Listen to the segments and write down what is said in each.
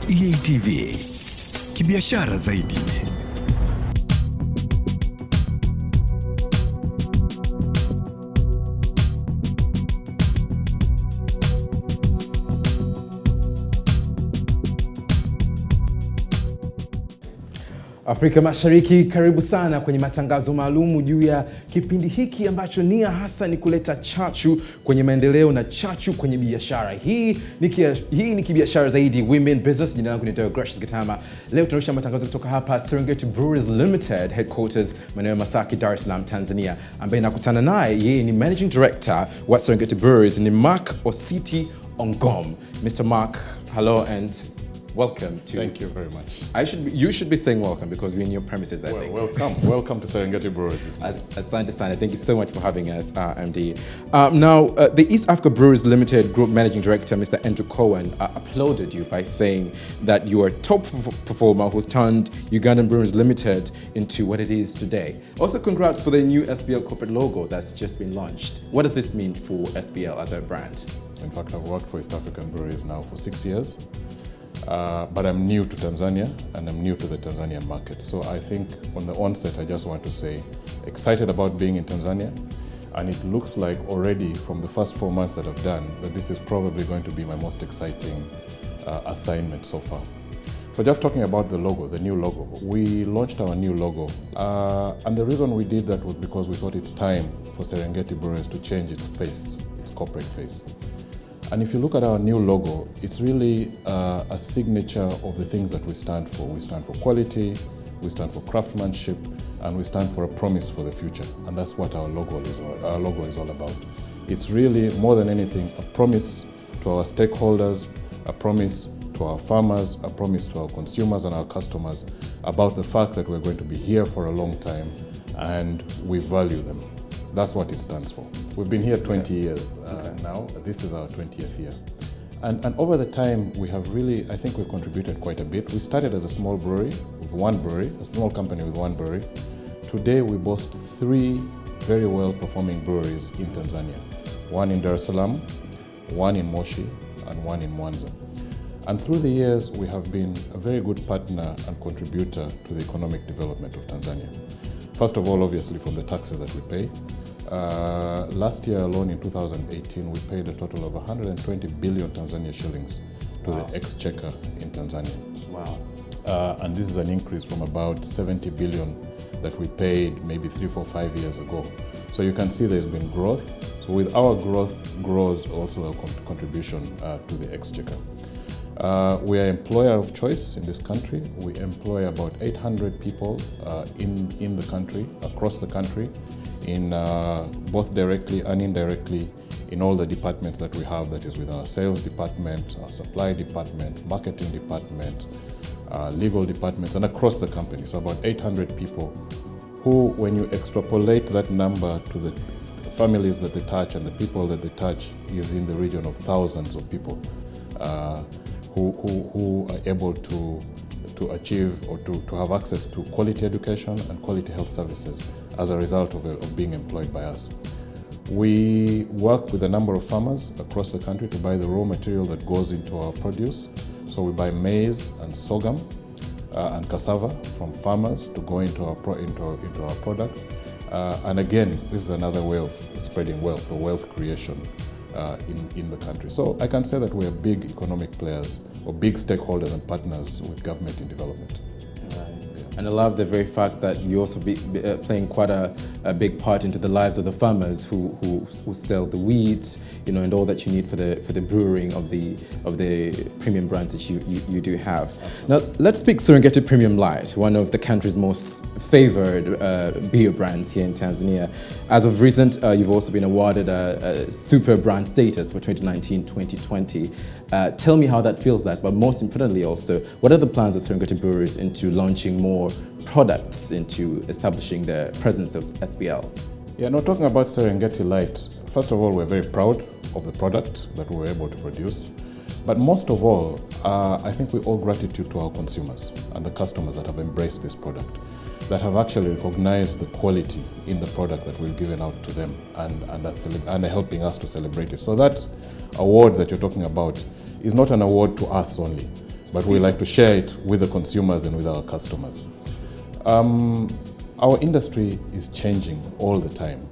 EATV, kibiashara zaidi. Afrika Mashariki, karibu sana kwenye matangazo maalum juu ya kipindi hiki ambacho nia hasa ni kuleta chachu kwenye maendeleo na chachu kwenye biashara. Hii ni kibiashara zaidi, Women Business. Jina langu ni Gracious Gitama. Leo tunarusha matangazo kutoka hapa Serengeti Breweries Limited headquarters maeneo ya Masaki, Dar es Salaam, Tanzania, ambaye nakutana naye, yeye ni Managing Director wa Serengeti Breweries, ni Mark Ositi Ongom. Mr. Mark, hello and welcome to. Thank you very much. You should be saying welcome because we're in your premises, I think. Welcome to Serengeti Breweries this morning. Asante sana. Thank you so much for having us, MD. Now, the East Africa Breweries Limited Group Managing Director, Mr. Andrew Cohen, applauded you by saying that you are a top performer who's turned Ugandan Breweries Limited into what it is today. Also, congrats for the new SBL Corporate Logo that's just been launched. What does this mean for SBL as a brand? In fact, I've worked for East African Breweries now for 6 years. But I'm new to Tanzania and I'm new to the Tanzanian market. So I think on the onset, I just want to say, excited about being in Tanzania. And it looks like already from the first 4 months that I've done, that this is probably going to be my most exciting assignment so far. So just talking about the logo, the new logo. We launched our new logo. And the reason we did that was because we thought it's time for Serengeti Breweries to change its face, its corporate face. And if you look at our new logo, it's really a signature of the things that we stand for. We stand for quality, we stand for craftsmanship, and we stand for a promise for the future. And that's what our logo is all about. It's really, more than anything, a promise to our stakeholders, a promise to our farmers, a promise to our consumers and our customers about the fact that we're going to be here for a long time and we value them. That's what it stands for. We've been here 20 years now. This is our 20th year. And over the time, we have really, I think we've contributed quite a bit. We started as a small brewery with one brewery, a small company with one brewery. Today, we boast 3 very well-performing breweries in Tanzania. One in Dar es Salaam, one in Moshi, and one in Mwanza. And through the years, we have been a very good partner and contributor to the economic development of Tanzania. First of all, obviously, from the taxes that we pay. Last year alone, in 2018, we paid a total of 120 billion Tanzania shillings to the exchequer in Tanzania. Wow. And this is an increase from about 70 billion that we paid maybe 3, 4, 5 years ago. So you can see there's been growth. So with our growth grows also a contribution to the exchequer. We are employer of choice in this country. We employ about 800 people in the country, across the country, in both directly and indirectly in all the departments that we have, that is with our sales department, our supply department, marketing department, legal departments, and across the company. So about 800 people who, when you extrapolate that number to the families that they touch and the people that they touch, is in the region of thousands of people who are able to achieve or to have access to quality education and quality health services as a result of being employed by us. We work with a number of farmers across the country to buy the raw material that goes into our produce. So we buy maize and sorghum and cassava from farmers to go into our product. And again, this is another way of spreading wealth or wealth creation in the country. So I can say that we are big economic players or big stakeholders and partners with government in development. And I love the very fact that you also be playing quite a big part into the lives of the farmers who sell the wheat, and all that you need for the brewing of the premium brands that you do have. Now let's speak Serengeti Premium Light, one of the country's most favored beer brands here in Tanzania. As of recent, you've also been awarded a super brand status for 2019-2020. Tell me how that feels like, but most importantly also, what are the plans of Serengeti Breweries into launching more products, into establishing the presence of SBL? Yeah, no, talking about Serengeti Light, first of all, we're very proud of the product that we were able to produce. But most of all, I think we owe gratitude to our consumers and the customers that have embraced this product, that have actually recognized the quality in the product that we've given out to them and are helping us to celebrate it. So that award that you're talking about is not an award to us only. but we like to share it with the consumers and with our customers. Our industry is changing all the time,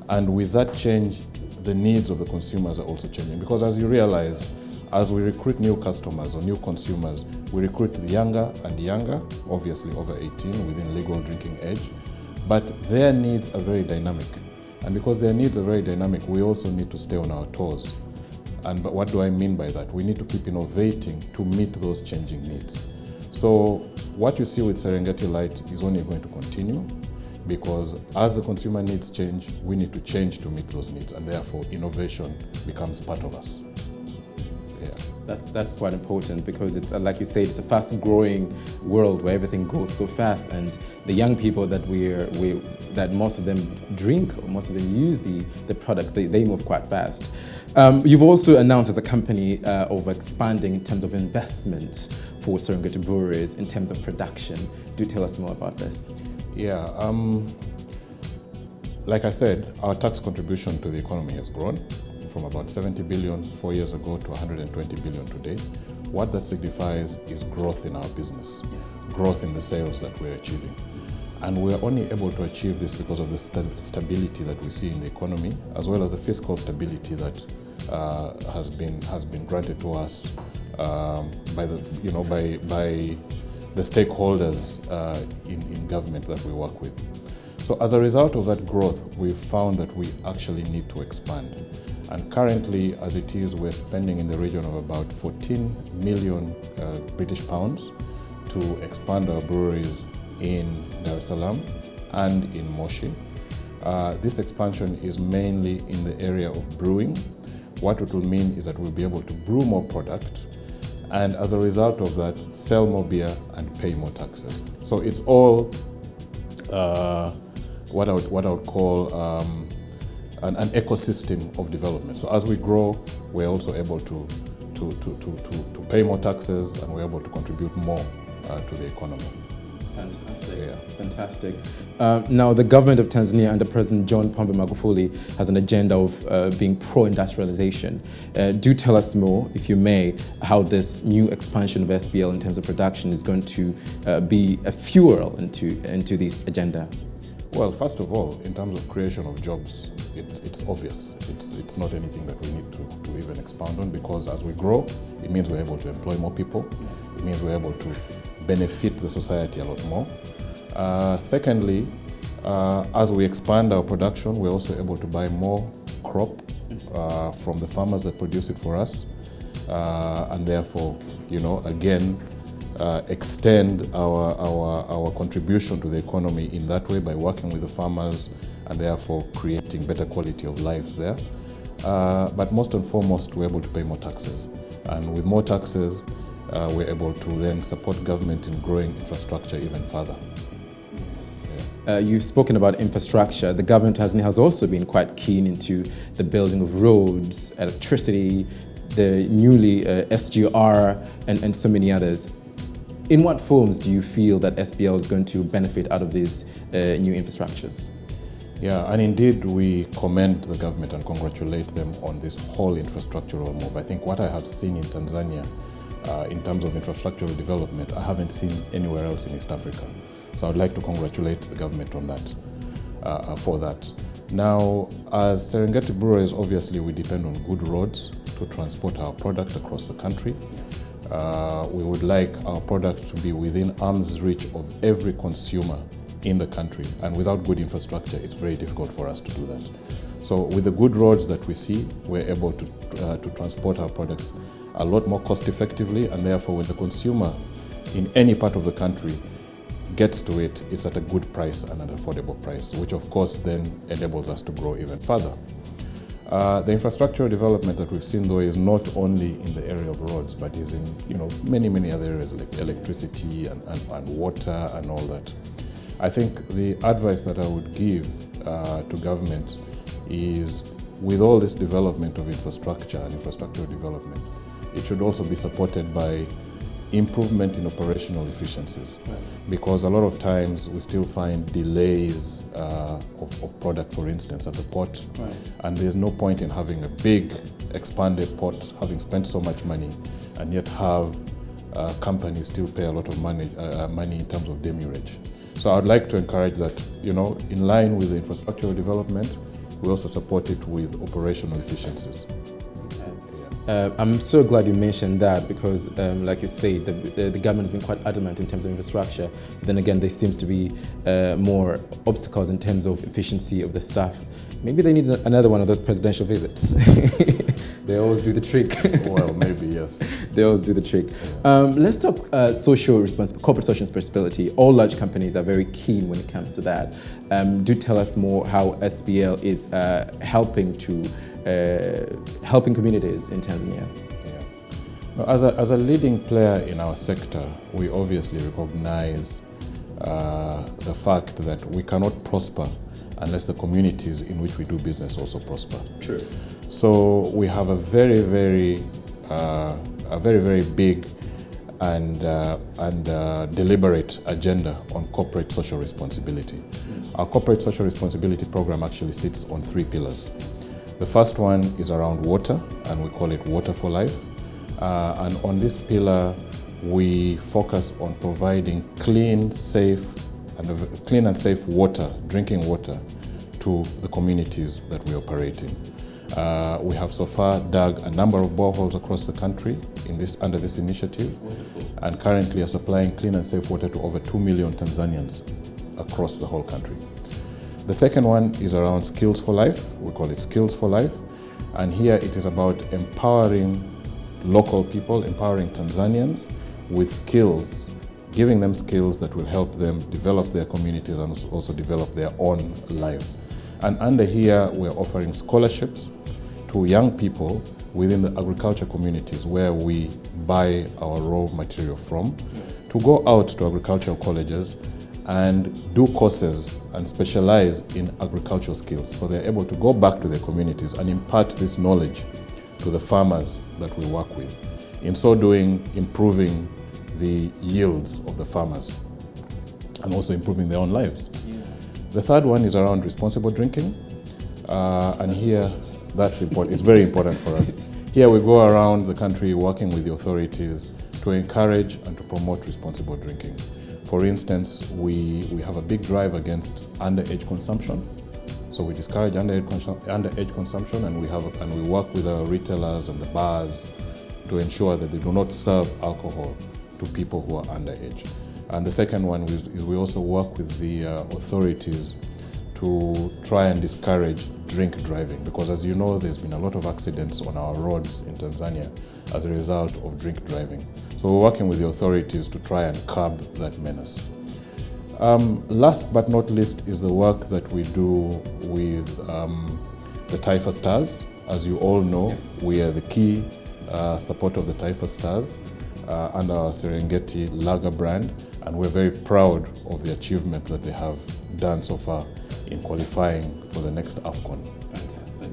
and with that change, the needs of the consumers are also changing, because as you realize, as we recruit new customers or new consumers, we recruit the younger and younger, obviously over 18 within legal drinking age, but their needs are very dynamic. And because their needs are very dynamic, we also need to stay on our toes. But what do I mean by that? We need to keep innovating to meet those changing needs. So what you see with Serengeti Light is only going to continue, because as the consumer needs change, we need to change to meet those needs, and therefore innovation becomes part of us. Yeah. That's quite important, because it's like you say, it's a fast-growing world where everything goes so fast, and the young people that that most of them drink, or most of them use the products, they move quite fast. You've also announced as a company of expanding in terms of investment for Serengeti Breweries in terms of production. Do tell us more about this. Yeah, like I said, our tax contribution to the economy has grown from about 70 billion 4 years ago to 120 billion today. What that signifies is growth in our business, growth in the sales that we're achieving. And we're only able to achieve this because of the stability that we see in the economy, as well as the fiscal stability that has been granted to us by the stakeholders in government that we work with. So as a result of that growth, we've found that we actually need to expand. And currently, as it is, we're spending in the region of about 14 million British pounds to expand our breweries in Dar es Salaam and in Moshi. This expansion is mainly in the area of brewing. What it will mean is that we'll be able to brew more product, and as a result of that, sell more beer and pay more taxes. So it's all what I would call an ecosystem of development. So as we grow, we're also able to pay more taxes, and we're able to contribute more to the economy. Fantastic. Yeah. Fantastic. Now, the government of Tanzania under President John Pombe Magufuli has an agenda of being pro-industrialization. Do tell us more, if you may, how this new expansion of SBL in terms of production is going to be a fuel into this agenda. Well, first of all, in terms of creation of jobs, it's obvious. It's not anything that we need to even expound on, because as we grow, it means we're able to employ more people. It means we're able to benefit the society a lot more. Secondly, as we expand our production, we're also able to buy more crop from the farmers that produce it for us, and therefore, again, extend our contribution to the economy in that way by working with the farmers, and therefore creating better quality of lives there. But most and foremost, we're able to pay more taxes, and with more taxes, we're able to then support government in growing infrastructure even further. You've spoken about infrastructure. The government has also been quite keen into the building of roads, electricity, the newly SGR, and so many others. In what forms do you feel that SBL is going to benefit out of these new infrastructures? Yeah, and indeed we commend the government and congratulate them on this whole infrastructural move. I think what I have seen in Tanzania in terms of infrastructural development, I haven't seen anywhere else in East Africa. So I'd like to congratulate the government on that, for that. Now, as Serengeti Breweries, obviously we depend on good roads to transport our product across the country. We would like our product to be within arm's reach of every consumer in the country, and without good infrastructure, it's very difficult for us to do that. So with the good roads that we see, we're able to transport our products a lot more cost effectively, and therefore when the consumer in any part of the country gets to it, it's at a good price and an affordable price, which of course then enables us to grow even further. The infrastructural development that we've seen, though, is not only in the area of roads, but is in many other areas like electricity and water and all that. I think the advice that I would give to government is, with all this development of infrastructure and infrastructural development, it should also be supported by improvement in operational efficiencies. Right. Because a lot of times we still find delays of product, for instance, at the port. Right. And there's no point in having a big expanded port, having spent so much money, and yet have companies still pay a lot of money in terms of demurrage. So I'd like to encourage that, in line with the infrastructural development, we also support it with operational efficiencies. I'm so glad you mentioned that because, like you say, the government has been quite adamant in terms of infrastructure. But then again, there seems to be more obstacles in terms of efficiency of the staff. Maybe they need another one of those presidential visits. They always do the trick. Well, maybe, yes. They always do the trick. Let's talk corporate social responsibility. All large companies are very keen when it comes to that. Do tell us more how SBL is helping communities in Tanzania. Yeah. Now, as a leading player in our sector, we obviously recognize the fact that we cannot prosper unless the communities in which we do business also prosper. True. So we have a very, very big and deliberate agenda on corporate social responsibility. Our corporate social responsibility program actually sits on 3 pillars. The first one is around water, and we call it Water for Life. And on this pillar, we focus on providing clean and safe water, drinking water, to the communities that we operate in. We have so far dug a number of boreholes across the country under this initiative. Wonderful. And currently are supplying clean and safe water to over 2 million Tanzanians across the whole country. The second one is around Skills for Life. We call it Skills for Life. And here it is about empowering local people, empowering Tanzanians with skills, giving them skills that will help them develop their communities and also develop their own lives. And under here, we're offering scholarships to young people within the agriculture communities where we buy our raw material from, to go out to agricultural colleges and do courses and specialize in agricultural skills. So they're able to go back to their communities and impart this knowledge to the farmers that we work with. In so doing, improving the yields of the farmers and also improving their own lives. Yeah. The third one is around responsible drinking. That's important. It's very important for us. Here we go around the country working with the authorities to encourage and to promote responsible drinking. For instance, we have a big drive against underage consumption. So we discourage underage consumption, and we work with our retailers and the bars to ensure that they do not serve alcohol to people who are underage. And the second one is we also work with the authorities to try and discourage drink driving, because as you know, there's been a lot of accidents on our roads in Tanzania as a result of drink driving. So we're working with the authorities to try and curb that menace. Last but not least is the work that we do with the Taifa Stars. As you all know, yes, we are the key supporter of the Taifa Stars under our Serengeti lager brand, and we're very proud of the achievement that they have done so far in qualifying for the next AFCON. Fantastic.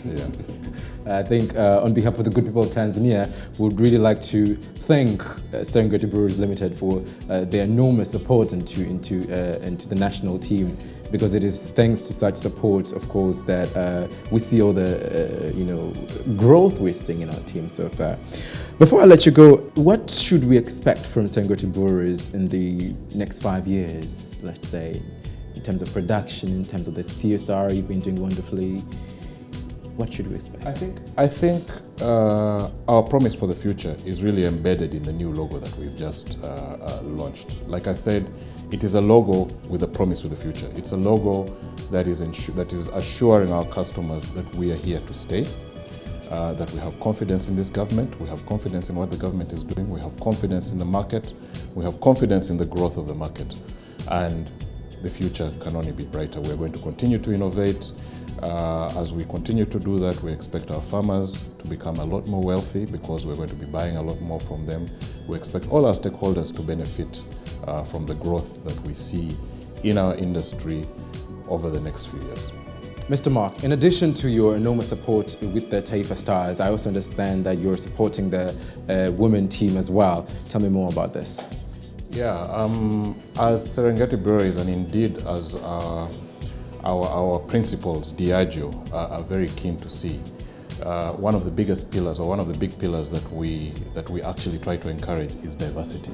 Yeah. I think on behalf of the good people of Tanzania, we would really like to thank Serengeti Breweries Limited for their enormous support into the national team, because it is thanks to such support, of course, that we see all the growth we're seeing in our team so far. Before I let you go, what should we expect from Serengeti Breweries in the next 5 years, let's say, in terms of production, in terms of the CSR? You've been doing wonderfully. What should we expect? I think our promise for the future is really embedded in the new logo that we've just launched. Like I said, it is a logo with a promise for the future. It's a logo that is assuring our customers that we are here to stay, that we have confidence in this government, we have confidence in what the government is doing, we have confidence in the market, we have confidence in the growth of the market, and the future can only be brighter. We're going to continue to innovate. As we continue to do that, we expect our farmers to become a lot more wealthy because we're going to be buying a lot more from them. We expect all our stakeholders to benefit from the growth that we see in our industry over the next few years. Mr. Mark, in addition to your enormous support with the Taifa Stars, I also understand that you're supporting the women team as well. Tell me more about this. Yeah, as Serengeti Breweries, and indeed as our principals, Diageo, are very keen to see, one of the biggest pillars, or one of the big pillars that we actually try to encourage, is diversity.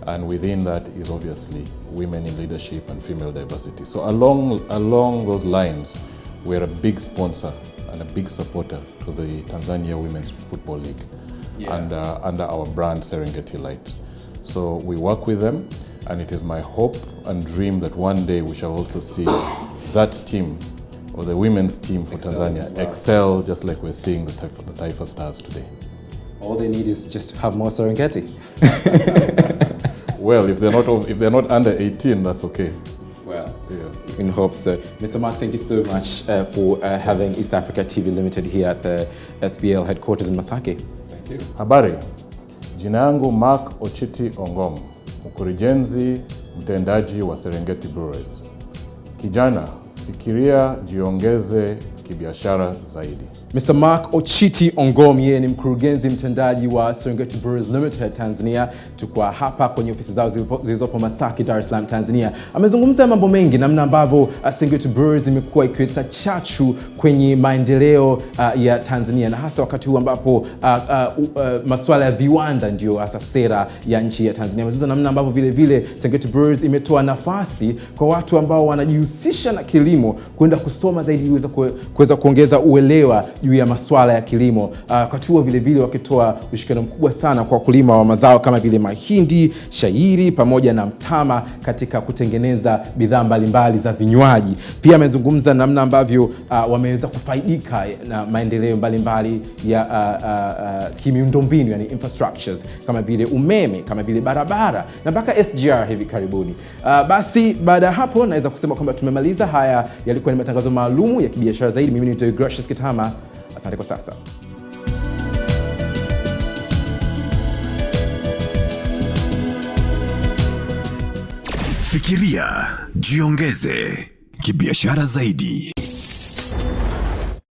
And within that is obviously women in leadership and female diversity. So along those lines, we're a big sponsor and a big supporter to the Tanzania Women's Football League, under our brand Serengeti Light. So we work with them, and it is my hope and dream that one day we shall also see that team, or the women's team for Tanzania, excel just like we're seeing the Taifa Stars today. All they need is just to have more Serengeti. Well, if they're not under 18, that's okay. Well, yeah. In hope so. Mr. Mark, thank you so much for having East Africa TV Limited here at the SBL headquarters in Masaki. Thank you. Habari, jina yangu Mark Ochiti Ongom, Mkurugenzi, Mtendaji wa Serengeti Breweries. Kijana, fikiria jiongeze kibiashara zaidi. Mr. Mark Ochiti Ongom, yeye ni mkurugenzi mtendaji wa Serengeti Breweries Limited Tanzania. Tukwa hapa kwenye ofisi zao zilizopo Masaki, Dar es Salaam, Tanzania. Amezungumza mambo mengi, namna ambavyo Serengeti Breweries imekuwa ikileta chachu kwenye maendeleo ya Tanzania, na hasa wakati huu ambapo masuala ya viwanda ndio hasa sera ya nchi ya Tanzania. Amezungumza namna ambavyo vile vile Serengeti Breweries imetoa nafasi kwa watu ambao wanajihusisha na kilimo kwenda kusoma zaidi ili kuweza kuongeza uelewa juu ya masuala ya kilimo. Wakati huo vile vile wakitoa ushirikiano mkubwa sana kwa wakulima wa mazao kama vile mahindi, shayiri pamoja na mtama katika kutengeneza bidhaa mbalimbali za vinywaji. Pia amezungumza namna ambavyo wameweza kufaidika na maendeleo mbalimbali ya kimiundombinu, yani infrastructures, kama vile umeme, kama vile barabara na mpaka SGR hivi karibuni. Basi baada ya hapo naweza kusema kwamba tumemaliza. Haya yalikuwa ni matangazo maalumu ya kibiashara zaidi. Mimi ni Gracious Kitama. Asante kwa sasa. Fikiria, jiongeze kibiashara zaidi.